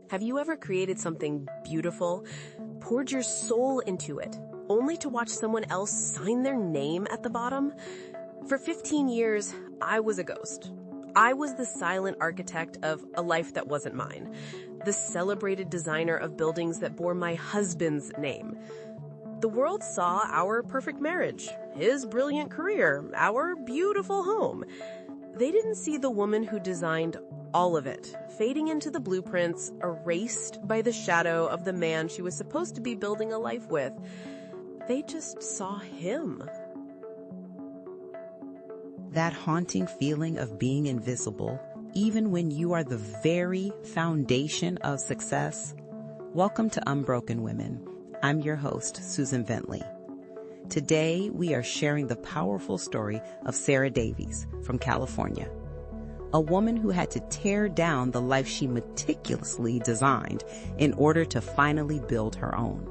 Have you ever created something beautiful, poured your soul into it, only to watch someone else sign their name at the bottom? For 15 years, I was a ghost. I was the silent architect of a life that wasn't mine, the celebrated designer of buildings that bore my husband's name. The world saw our perfect marriage, his brilliant career, our beautiful home. They didn't see the woman who designed all of it, fading into the blueprints, erased by the shadow of the man she was supposed to be building a life with. They just saw him. That haunting feeling of being invisible, even when you are the very foundation of success. Welcome to Unbroken Women. I'm your host, Susan Bentley. Today, we are sharing the powerful story of Sarah Davies from California, a woman who had to tear down the life she meticulously designed in order to finally build her own.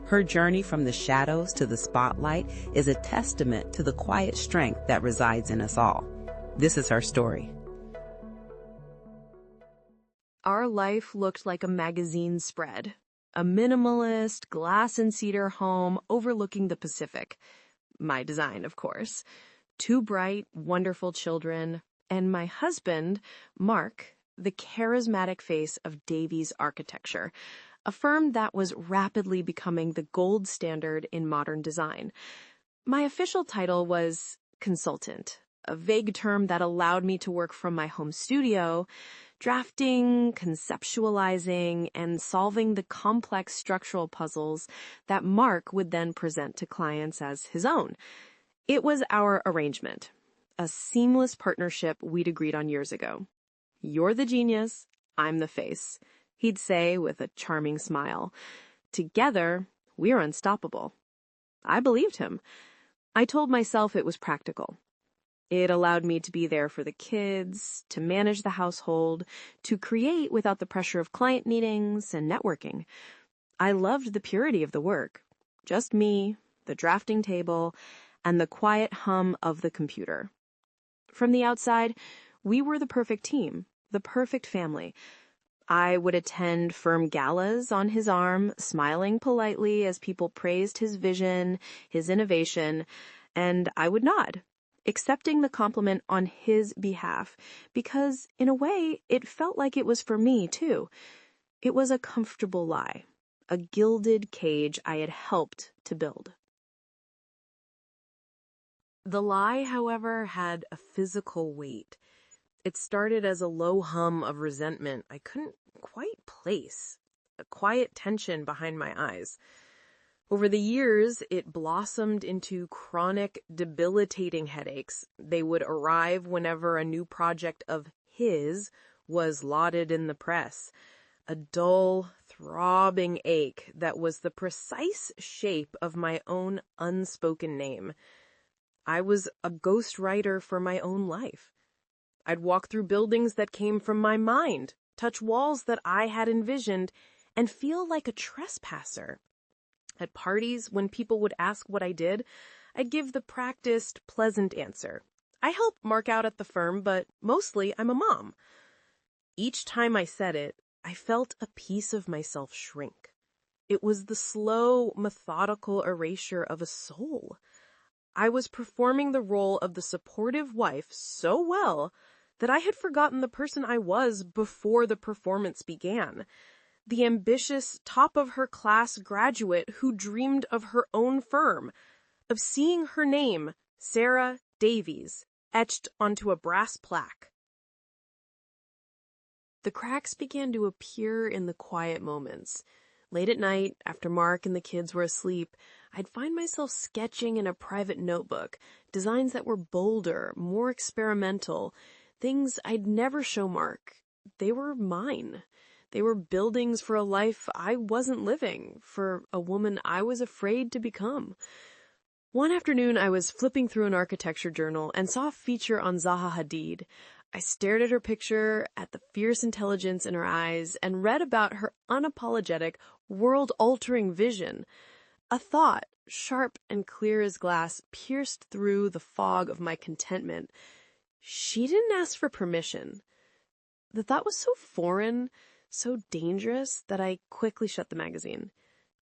Her journey from the shadows to the spotlight is a testament to the quiet strength that resides in us all. This is her story. Our life looked like a magazine spread. A minimalist, glass and cedar home overlooking the Pacific. My design, of course. 2 bright, wonderful children. And my husband, Mark, the charismatic face of Davies Architecture, a firm that was rapidly becoming the gold standard in modern design. My official title was consultant, a vague term that allowed me to work from my home studio, drafting, conceptualizing, and solving the complex structural puzzles that Mark would then present to clients as his own. It was our arrangement, a seamless partnership we'd agreed on years ago. You're the genius, I'm the face, he'd say with a charming smile. Together, we're unstoppable. I believed him. I told myself it was practical. It allowed me to be there for the kids, to manage the household, to create without the pressure of client meetings and networking. I loved the purity of the work. Just me, the drafting table, and the quiet hum of the computer. From the outside, we were the perfect team, the perfect family. I would attend firm galas on his arm, smiling politely as people praised his vision, his innovation, and I would nod, accepting the compliment on his behalf, because, in a way, it felt like it was for me, too. It was a comfortable lie, a gilded cage I had helped to build. The lie, however, had a physical weight. It started as a low hum of resentment I couldn't quite place, a quiet tension behind my eyes. Over the years, it blossomed into chronic, debilitating headaches. They would arrive whenever a new project of his was lauded in the press. A dull, throbbing ache that was the precise shape of my own unspoken name. I was a ghostwriter for my own life. I'd walk through buildings that came from my mind, touch walls that I had envisioned, and feel like a trespasser. At parties, when people would ask what I did, I'd give the practiced, pleasant answer. I help Mark out at the firm, but mostly I'm a mom. Each time I said it, I felt a piece of myself shrink. It was the slow, methodical erasure of a soul. I was performing the role of the supportive wife so well that I had forgotten the person I was before the performance began. The ambitious, top-of-her-class graduate who dreamed of her own firm, of seeing her name, Sarah Davies, etched onto a brass plaque. The cracks began to appear in the quiet moments. Late at night, after Mark and the kids were asleep, I'd find myself sketching in a private notebook, designs that were bolder, more experimental, things I'd never show Mark. They were mine. They were buildings for a life I wasn't living, for a woman I was afraid to become. One afternoon, I was flipping through an architecture journal and saw a feature on Zaha Hadid. I stared at her picture, at the fierce intelligence in her eyes, and read about her unapologetic, world-altering vision. A thought, sharp and clear as glass, pierced through the fog of my contentment. She didn't ask for permission. The thought was so foreign, so dangerous that I quickly shut the magazine.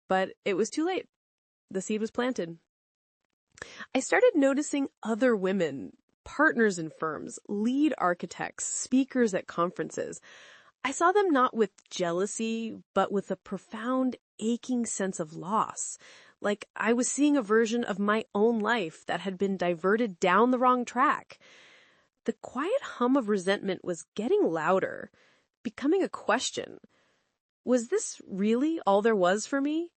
But it was too late. The seed was planted. I started noticing other women, partners in firms, lead architects, speakers at conferences. I saw them not with jealousy, but with a profound, aching sense of loss. Like I was seeing a version of my own life that had been diverted down the wrong track. The quiet hum of resentment was getting louder, becoming a question. Was this really all there was for me?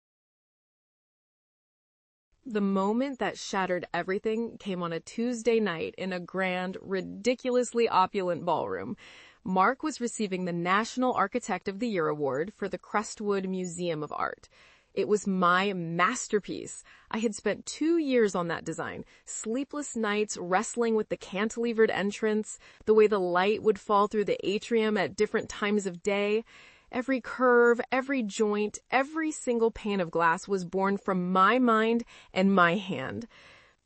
The moment that shattered everything came on a Tuesday night in a grand, ridiculously opulent ballroom. Mark was receiving the National Architect of the Year award for the Crestwood Museum of Art. It was my masterpiece. I had spent 2 years on that design, sleepless nights wrestling with the cantilevered entrance, the way the light would fall through the atrium at different times of day. Every curve, every joint, every single pane of glass was born from my mind and my hand.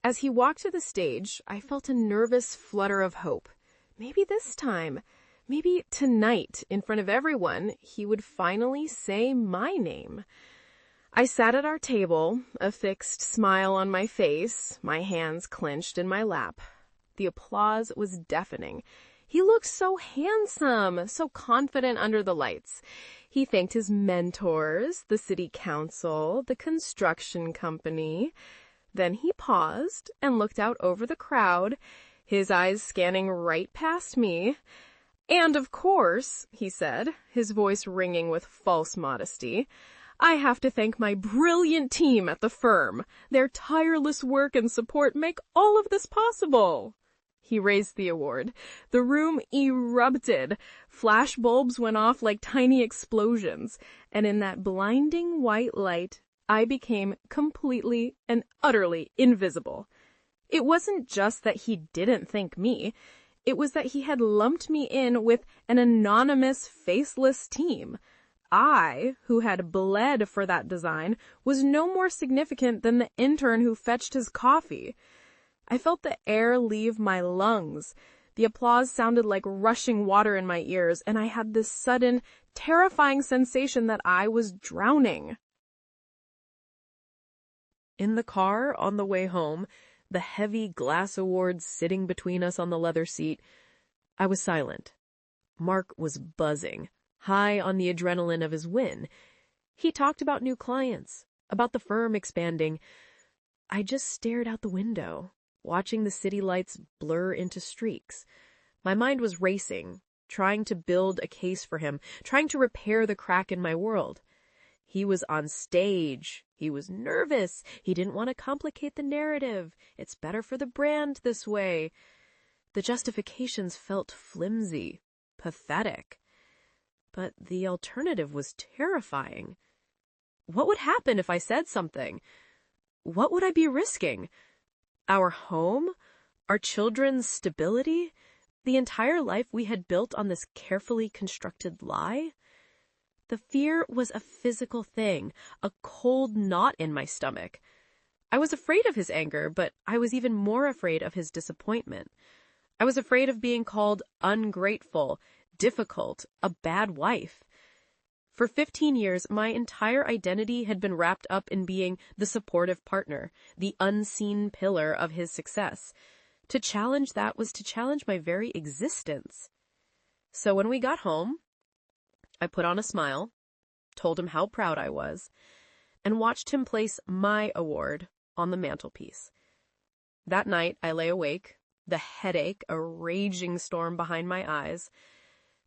As he walked to the stage, I felt a nervous flutter of hope. Maybe this time, maybe tonight, in front of everyone, he would finally say my name. I sat at our table, a fixed smile on my face, my hands clenched in my lap. The applause was deafening. He looked so handsome, so confident under the lights. He thanked his mentors, the city council, the construction company. Then he paused and looked out over the crowd, his eyes scanning right past me. And of course, he said, his voice ringing with false modesty, I have to thank my brilliant team at the firm. Their tireless work and support make all of this possible. He raised the award. The room erupted. Flash bulbs went off like tiny explosions. And in that blinding white light, I became completely and utterly invisible. It wasn't just that he didn't thank me. It was that he had lumped me in with an anonymous, faceless team. I, who had bled for that design, was no more significant than the intern who fetched his coffee. I felt the air leave my lungs. The applause sounded like rushing water in my ears, and I had this sudden, terrifying sensation that I was drowning. In the car on the way home, the heavy glass awards sitting between us on the leather seat, I was silent. Mark was buzzing, high on the adrenaline of his win. He talked about new clients, about the firm expanding. I just stared out the window, watching the city lights blur into streaks. My mind was racing, trying to build a case for him, trying to repair the crack in my world. He was on stage. He was nervous. He didn't want to complicate the narrative. It's better for the brand this way. The justifications felt flimsy, pathetic. But the alternative was terrifying. What would happen if I said something? What would I be risking? Our home? Our children's stability? The entire life we had built on this carefully constructed lie? The fear was a physical thing, a cold knot in my stomach. I was afraid of his anger, but I was even more afraid of his disappointment. I was afraid of being called ungrateful, difficult, a bad wife. For 15 years, my entire identity had been wrapped up in being the supportive partner, the unseen pillar of his success. To challenge that was to challenge my very existence. So when we got home, I put on a smile, told him how proud I was, and watched him place my award on the mantelpiece. That night, I lay awake, the headache a raging storm behind my eyes,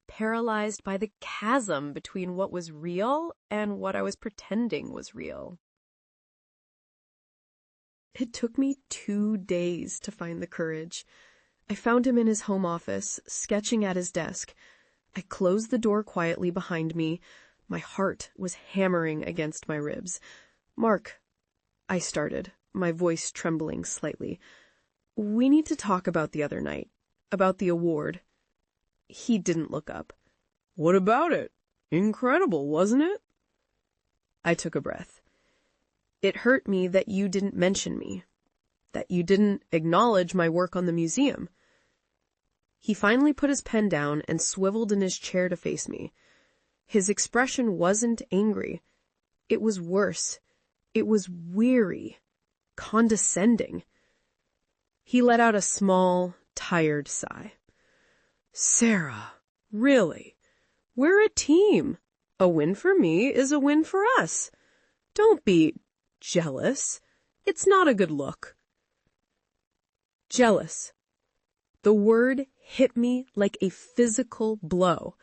paralyzed by the chasm between what was real and what I was pretending was real. It took me 2 days to find the courage. I found him in his home office, sketching at his desk. I closed the door quietly behind me. My heart was hammering against my ribs. "Mark," I started, my voice trembling slightly. "We need to talk about the other night, about the award." He didn't look up. "What about it? Incredible, wasn't it?" I took a breath. "It hurt me that you didn't mention me, that you didn't acknowledge my work on the museum." He finally put his pen down and swiveled in his chair to face me. His expression wasn't angry. It was worse. It was weary, condescending. He let out a small, tired sigh. Sarah, really? We're a team. A win for me is a win for us. Don't be jealous. It's not a good look. Jealous. The word hit me like a physical blow.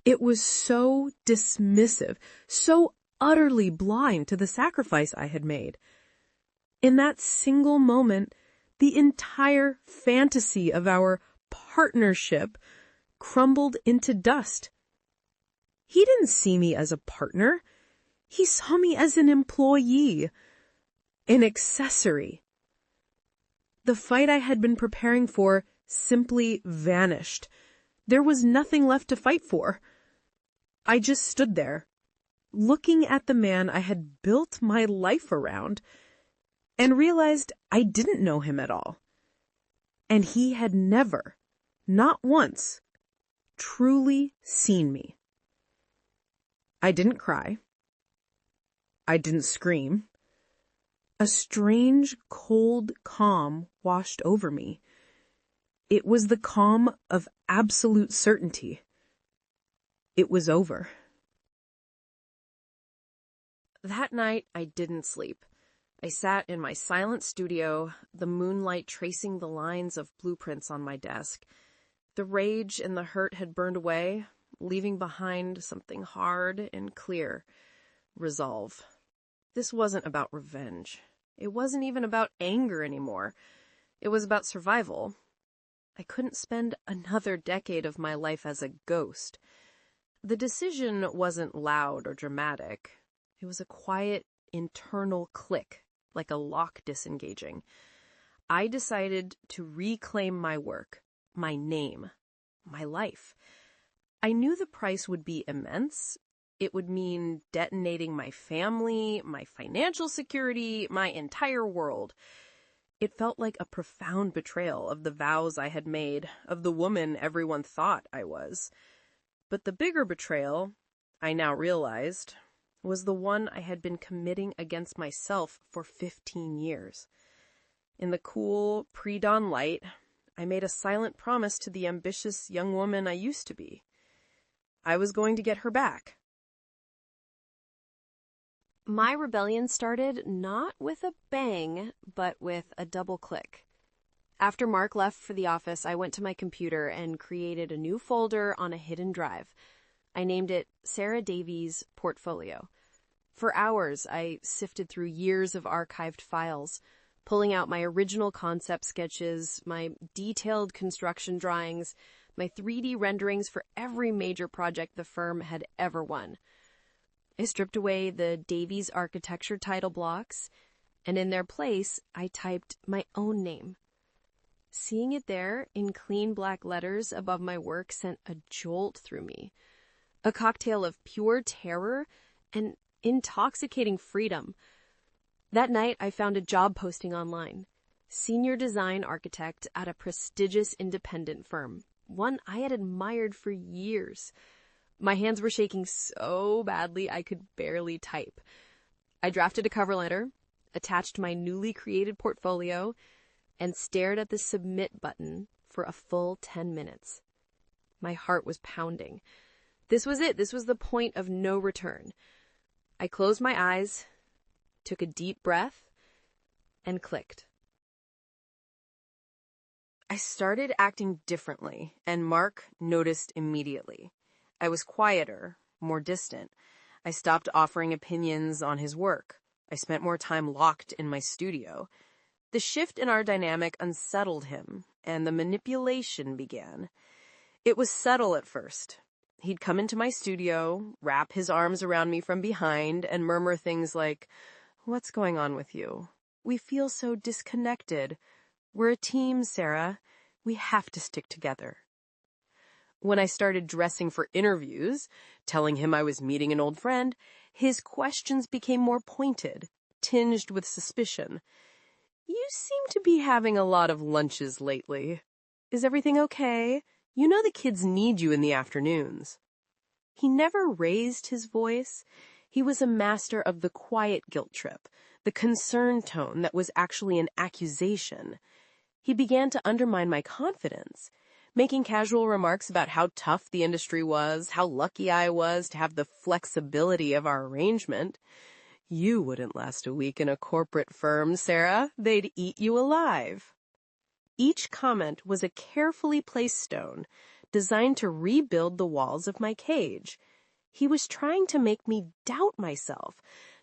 It was so dismissive, so utterly blind to the sacrifice I had made. In that single moment, the entire fantasy of our partnership crumbled into dust. He didn't see me as a partner. He saw me as an employee, an accessory. The fight I had been preparing for simply vanished. There was nothing left to fight for. I just stood there, looking at the man I had built my life around, and realized I didn't know him at all. And he had never, not once, truly seen me. I didn't cry. I didn't scream. A strange, cold calm washed over me. It was the calm of absolute certainty. It was over. That night, I didn't sleep. I sat in my silent studio, the moonlight tracing the lines of blueprints on my desk. The rage and the hurt had burned away, leaving behind something hard and clear. Resolve. This wasn't about revenge. It wasn't even about anger anymore. It was about survival. I couldn't spend another decade of my life as a ghost. The decision wasn't loud or dramatic. It was a quiet, internal click, like a lock disengaging. I decided to reclaim my work, my name, my life. I knew the price would be immense. It would mean detonating my family, my financial security, my entire world. It felt like a profound betrayal of the vows I had made, of the woman everyone thought I was. But the bigger betrayal, I now realized, was the one I had been committing against myself for 15 years. In the cool, pre-dawn light, I made a silent promise to the ambitious young woman I used to be. I was going to get her back. My rebellion started not with a bang, but with a double click. After Mark left for the office, I went to my computer and created a new folder on a hidden drive. I named it Sarah Davies Portfolio. For hours, I sifted through years of archived files, pulling out my original concept sketches, my detailed construction drawings, my 3D renderings for every major project the firm had ever won. I stripped away the Davies architecture title blocks, and in their place, I typed my own name. Seeing it there in clean black letters above my work sent a jolt through me, a cocktail of pure terror and intoxicating freedom. That night, I found a job posting online, senior design architect at a prestigious independent firm, one I had admired for years. My hands were shaking so badly I could barely type. I drafted a cover letter, attached my newly created portfolio, and stared at the submit button for a full 10 minutes. My heart was pounding. This was it. This was the point of no return. I closed my eyes, took a deep breath, and clicked. I started acting differently, and Mark noticed immediately. I was quieter, more distant. I stopped offering opinions on his work. I spent more time locked in my studio. The shift in our dynamic unsettled him, and the manipulation began. It was subtle at first. He'd come into my studio, wrap his arms around me from behind, and murmur things like, "What's going on with you? We feel so disconnected. We're a team, Sarah. We have to stick together." When I started dressing for interviews, telling him I was meeting an old friend, his questions became more pointed, tinged with suspicion. "You seem to be having a lot of lunches lately. Is everything okay? You know the kids need you in the afternoons." He never raised his voice. He was a master of the quiet guilt trip, the concerned tone that was actually an accusation. He began to undermine my confidence, making casual remarks about how tough the industry was, how lucky I was to have the flexibility of our arrangement. You wouldn't last a week in a corporate firm, Sarah. They'd eat you alive. Each comment was a carefully placed stone, designed to rebuild the walls of my cage. He was trying to make me doubt myself,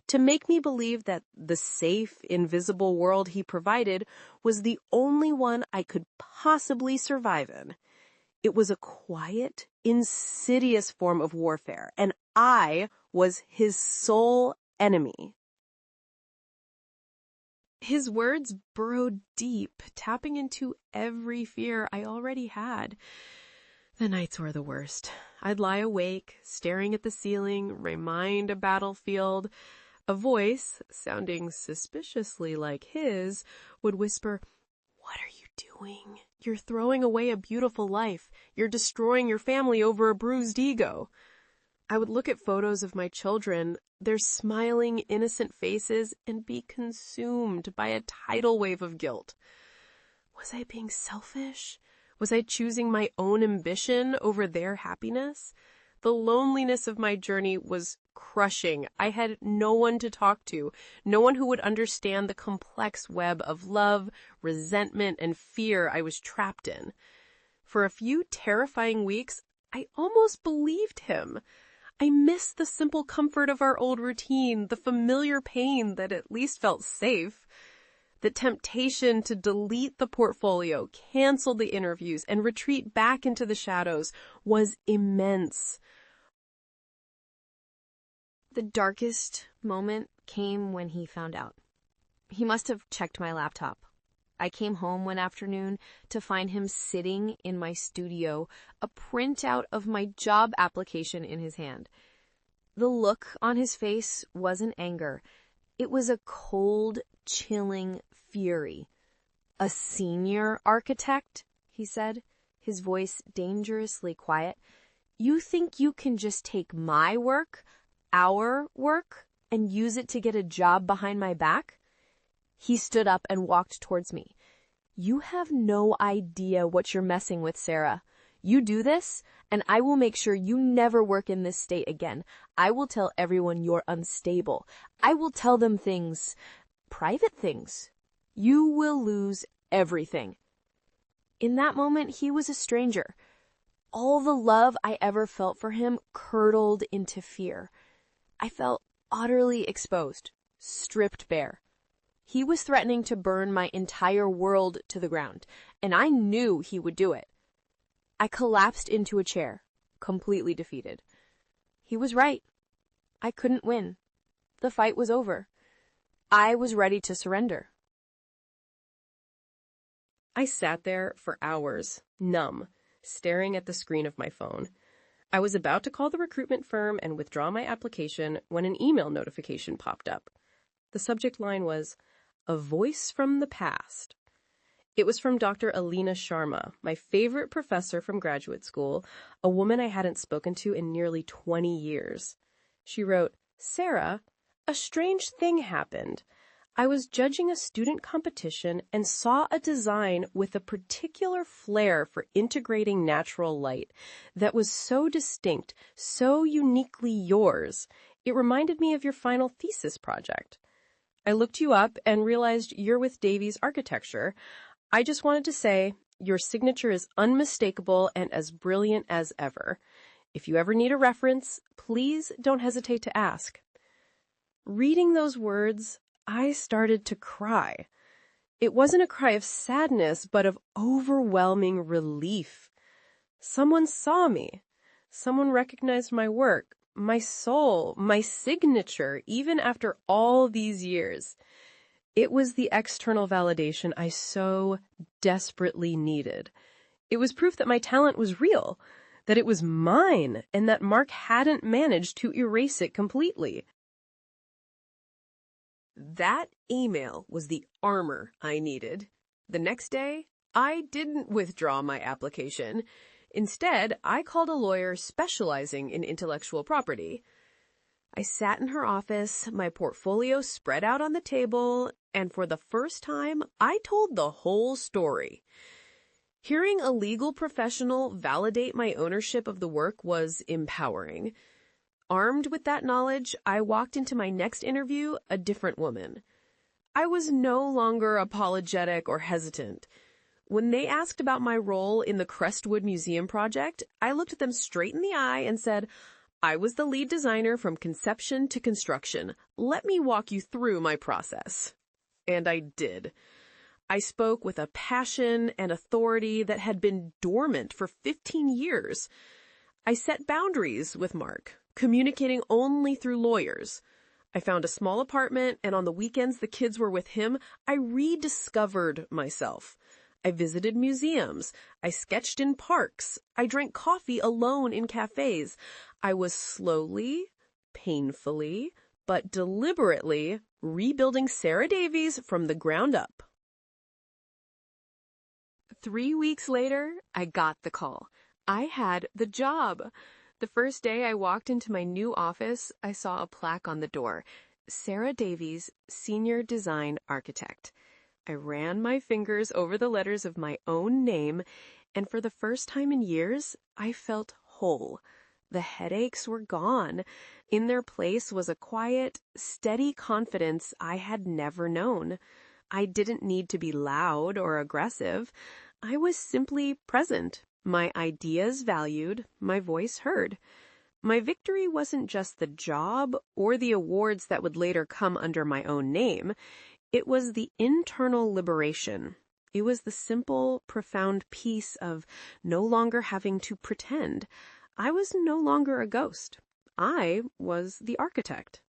to make me believe that the safe, invisible world he provided was the only one I could possibly survive in. It was a quiet, insidious form of warfare, and I was his sole enemy. His words burrowed deep, tapping into every fear I already had. The nights were the worst. I'd lie awake, staring at the ceiling, remind a battlefield. A voice, sounding suspiciously like his, would whisper, "What are you doing? You're throwing away a beautiful life. You're destroying your family over a bruised ego." I would look at photos of my children, their smiling, innocent faces, and be consumed by a tidal wave of guilt. Was I being selfish? Was I choosing my own ambition over their happiness? The loneliness of my journey was crushing. I had no one to talk to, no one who would understand the complex web of love, resentment, and fear I was trapped in. For a few terrifying weeks, I almost believed him. I missed the simple comfort of our old routine, the familiar pain that at least felt safe. The temptation to delete the portfolio, cancel the interviews, and retreat back into the shadows was immense. The darkest moment came when he found out. He must have checked my laptop. I came home one afternoon to find him sitting in my studio, a printout of my job application in his hand. The look on his face wasn't anger. It was a cold, chilling fury. "A senior architect?" he said, his voice dangerously quiet. "You think you can just take my work, our work, and use it to get a job behind my back?" He stood up and walked towards me. "You have no idea what you're messing with, Sarah. You do this, and I will make sure you never work in this state again. I will tell everyone you're unstable. I will tell them things, private things. You will lose everything." In that moment, he was a stranger. All the love I ever felt for him curdled into fear. I felt utterly exposed, stripped bare. He was threatening to burn my entire world to the ground, and I knew he would do it. I collapsed into a chair, completely defeated. He was right. I couldn't win. The fight was over. I was ready to surrender. I sat there for hours, numb, staring at the screen of my phone. I was about to call the recruitment firm and withdraw my application when an email notification popped up. The subject line was, "A voice from the past." It was from Dr. Alina Sharma, my favorite professor from graduate school, a woman I hadn't spoken to in nearly 20 years. She wrote, "Sarah, a strange thing happened. I was judging a student competition and saw a design with a particular flair for integrating natural light that was so distinct, so uniquely yours. It reminded me of your final thesis project. I looked you up and realized you're with Davies Architecture. I just wanted to say your signature is unmistakable and as brilliant as ever. If you ever need a reference, please don't hesitate to ask." Reading those words, I started to cry. It wasn't a cry of sadness, but of overwhelming relief. Someone saw me. Someone recognized my work, my soul, my signature, even after all these years. It was the external validation I so desperately needed. It was proof that my talent was real, that it was mine, and that Mark hadn't managed to erase it completely. That email was the armor I needed. The next day, I didn't withdraw my application. Instead, I called a lawyer specializing in intellectual property. I sat in her office, my portfolio spread out on the table, and for the first time, I told the whole story. Hearing a legal professional validate my ownership of the work was empowering. Armed with that knowledge, I walked into my next interview a different woman. I was no longer apologetic or hesitant. When they asked about my role in the Crestwood Museum project, I looked them straight in the eye and said, "I was the lead designer from conception to construction. Let me walk you through my process." And I did. I spoke with a passion and authority that had been dormant for 15 years. I set boundaries with Mark, communicating only through lawyers. I found a small apartment, and on the weekends the kids were with him, I rediscovered myself. I visited museums. I sketched in parks. I drank coffee alone in cafes. I was slowly, painfully, but deliberately rebuilding Sarah Davies from the ground up. 3 weeks later, I got the call. I had the job. The first day I walked into my new office, I saw a plaque on the door. Sarah Davies, Senior Design Architect. I ran my fingers over the letters of my own name, and for the first time in years, I felt whole. The headaches were gone. In their place was a quiet, steady confidence I had never known. I didn't need to be loud or aggressive. I was simply present, my ideas valued, my voice heard. My victory wasn't just the job or the awards that would later come under my own name. It was the internal liberation. It was the simple, profound peace of no longer having to pretend. I was no longer a ghost. I was the architect.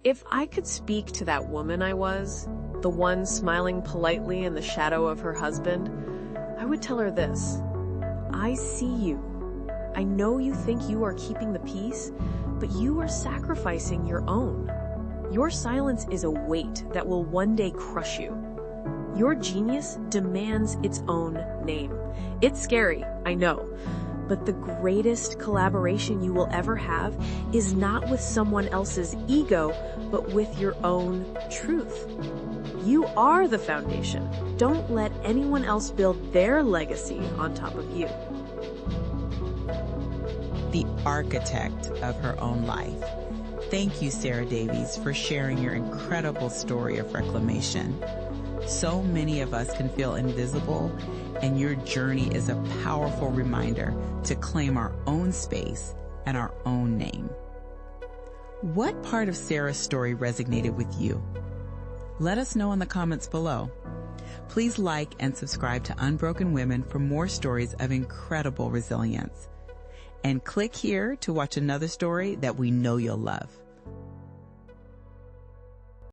If I could speak to that woman I was, the one smiling politely in the shadow of her husband, I would tell her this: I see you. I know you think you are keeping the peace, but you are sacrificing your own. Your silence is a weight that will one day crush you. Your genius demands its own name. It's scary, I know, but the greatest collaboration you will ever have is not with someone else's ego, but with your own truth. You are the foundation. Don't let anyone else build their legacy on top of you. The architect of her own life. Thank you, Sarah Davies, for sharing your incredible story of reclamation. So many of us can feel invisible, and your journey is a powerful reminder to claim our own space and our own name. What part of Sarah's story resonated with you? Let us know in the comments below. Please like and subscribe to Unbroken Women for more stories of incredible resilience. And click here to watch another story that we know you'll love.